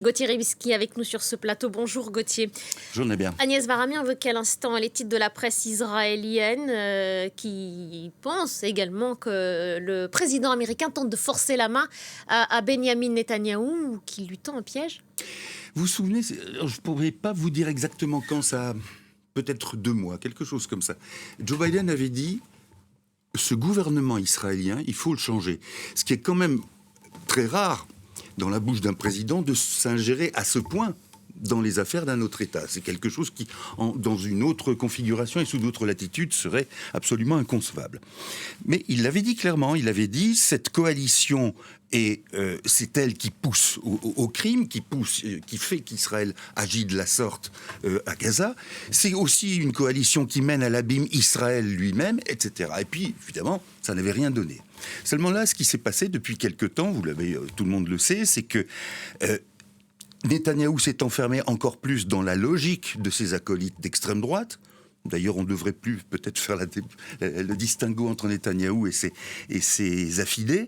Gauthier Ribisky avec nous sur ce plateau. Bonjour Gauthier. J'en ai bien. Agnès Varami évoquait à l'instant les titres de la presse israélienne qui pense également que le président américain tente de forcer la main à Benjamin Netanyahou, qui lui tend un piège. Vous vous souvenez, je ne pourrais pas vous dire exactement quand ça, peut-être 2 mois, quelque chose comme ça. Joe Biden avait dit, ce gouvernement israélien, il faut le changer. Ce qui est quand même très rare dans la bouche d'un président de s'ingérer à ce point dans les affaires d'un autre État. C'est quelque chose qui, dans une autre configuration et sous d'autres latitudes, serait absolument inconcevable. Mais il l'avait dit clairement, il avait dit, cette coalition, et c'est elle qui pousse au crime, qui fait qu'Israël agit de la sorte à Gaza. C'est aussi une coalition qui mène à l'abîme Israël lui-même, etc. Et puis, évidemment, ça n'avait rien donné. Seulement là, ce qui s'est passé depuis quelque temps, vous l'avez, tout le monde le sait, c'est que Netanyahou s'est enfermé encore plus dans la logique de ses acolytes d'extrême droite. D'ailleurs, on ne devrait plus peut-être faire le distinguo entre Netanyahou et ses affidés,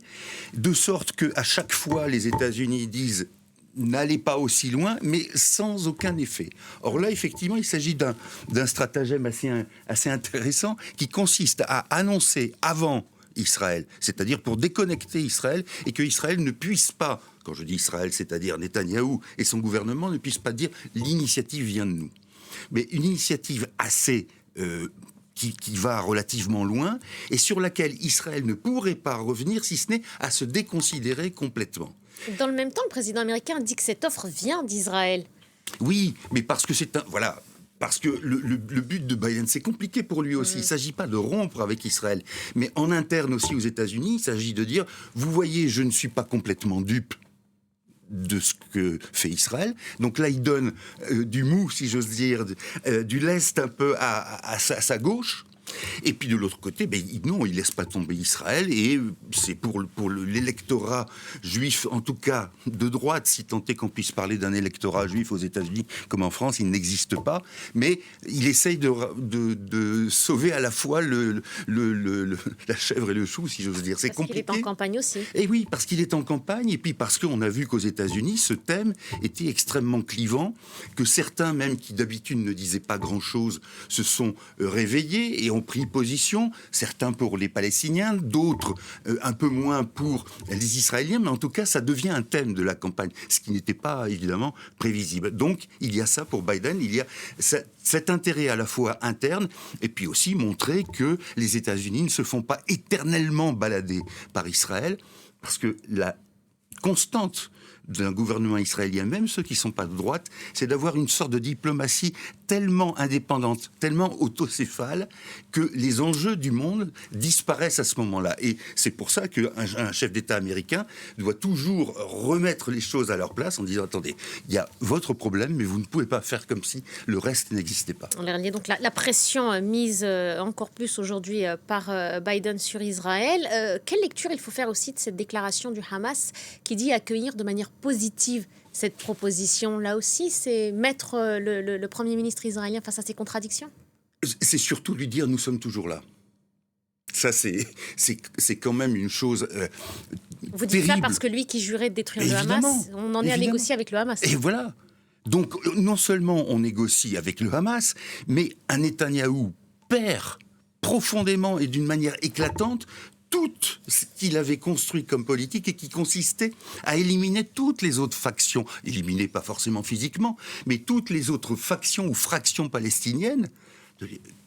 de sorte qu'à chaque fois, les États-Unis disent « n'allez pas aussi loin », mais sans aucun effet. Or là, effectivement, il s'agit d'un stratagème assez intéressant qui consiste à annoncer avant Israël, c'est-à-dire pour déconnecter Israël et que Israël ne puisse pas, quand je dis Israël, c'est-à-dire Netanyahou et son gouvernement, ne puissent pas dire « l'initiative vient de nous ». Mais une initiative assez qui va relativement loin et sur laquelle Israël ne pourrait pas revenir si ce n'est à se déconsidérer complètement. Dans le même temps, le président américain dit que cette offre vient d'Israël. Oui, mais parce que c'est un... Voilà. Parce que le but de Biden, c'est compliqué pour lui aussi. Il ne s'agit pas de rompre avec Israël. Mais en interne aussi aux États-Unis, il s'agit de dire, vous voyez, je ne suis pas complètement dupe de ce que fait Israël. Donc là, il donne du mou, si j'ose dire, du lest un peu à sa gauche. Et puis de l'autre côté, non, il ne laisse pas tomber Israël, et c'est pour l'électorat juif, en tout cas de droite, si tant est qu'on puisse parler d'un électorat juif aux États-Unis comme en France, il n'existe pas, mais il essaye de sauver à la fois la chèvre et le chou, si j'ose dire. C'est compliqué. Parce qu'il est en campagne aussi. Et oui, parce qu'il est en campagne, et puis parce qu'on a vu qu'aux États-Unis, ce thème était extrêmement clivant, que certains, même qui d'habitude ne disaient pas grand-chose, se sont réveillés et ont pris position, certains pour les Palestiniens, d'autres un peu moins pour les Israéliens, mais en tout cas, ça devient un thème de la campagne, ce qui n'était pas évidemment prévisible. Donc, il y a ça pour Biden, il y a cet intérêt à la fois interne, et puis aussi montrer que les États-Unis ne se font pas éternellement balader par Israël, parce que la constante d'un gouvernement israélien, même ceux qui ne sont pas de droite, c'est d'avoir une sorte de diplomatie tellement indépendante, tellement autocéphale, que les enjeux du monde disparaissent à ce moment-là. Et c'est pour ça qu'un chef d'État américain doit toujours remettre les choses à leur place en disant, attendez, il y a votre problème, mais vous ne pouvez pas faire comme si le reste n'existait pas. Donc la pression mise encore plus aujourd'hui par Biden sur Israël. Quelle lecture il faut faire aussi de cette déclaration du Hamas qui dit accueillir de manière positive cette proposition? Là aussi, c'est mettre le Premier ministre israélien face à ses contradictions? C'est surtout lui dire, nous sommes toujours là. Ça, c'est quand même une chose Vous dites terrible. ça parce que lui qui jurait de détruire Évidemment, le Hamas, on en est à négocier avec le Hamas. Et voilà. Donc, non seulement on négocie avec le Hamas, mais un Netanyahou perd profondément et d'une manière éclatante tout ce qu'il avait construit comme politique et qui consistait à éliminer toutes les autres factions, éliminer pas forcément physiquement, mais toutes les autres factions ou fractions palestiniennes,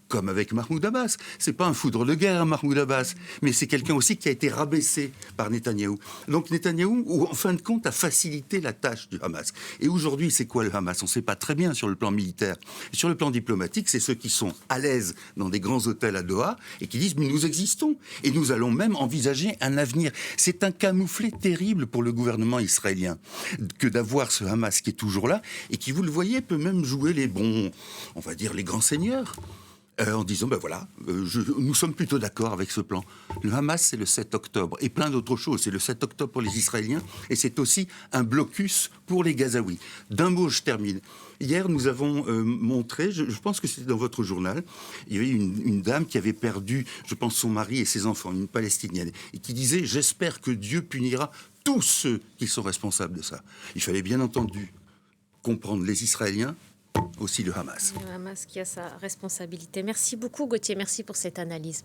comme avec Mahmoud Abbas. C'est pas un foudre de guerre, Mahmoud Abbas, mais c'est quelqu'un aussi qui a été rabaissé par Netanyahou. Donc Netanyahou, en fin de compte, a facilité la tâche du Hamas. Et aujourd'hui, c'est quoi le Hamas? On ne sait pas très bien sur le plan militaire. Et sur le plan diplomatique, c'est ceux qui sont à l'aise dans des grands hôtels à Doha et qui disent « mais nous existons et nous allons même envisager un avenir ». C'est un camouflet terrible pour le gouvernement israélien que d'avoir ce Hamas qui est toujours là et qui, vous le voyez, peut même jouer les bons, on va dire, les grands seigneurs. En disant, ben voilà, nous sommes plutôt d'accord avec ce plan. Le Hamas, c'est le 7 octobre, et plein d'autres choses. C'est le 7 octobre pour les Israéliens, et c'est aussi un blocus pour les Gazaouis. D'un mot, je termine. Hier, nous avons montré, je pense que c'était dans votre journal, il y avait une dame qui avait perdu, je pense, son mari et ses enfants, une Palestinienne, et qui disait, j'espère que Dieu punira tous ceux qui sont responsables de ça. Il fallait bien entendu comprendre les Israéliens, aussi le Hamas. Le Hamas qui a sa responsabilité. Merci beaucoup, Gauthier. Merci pour cette analyse.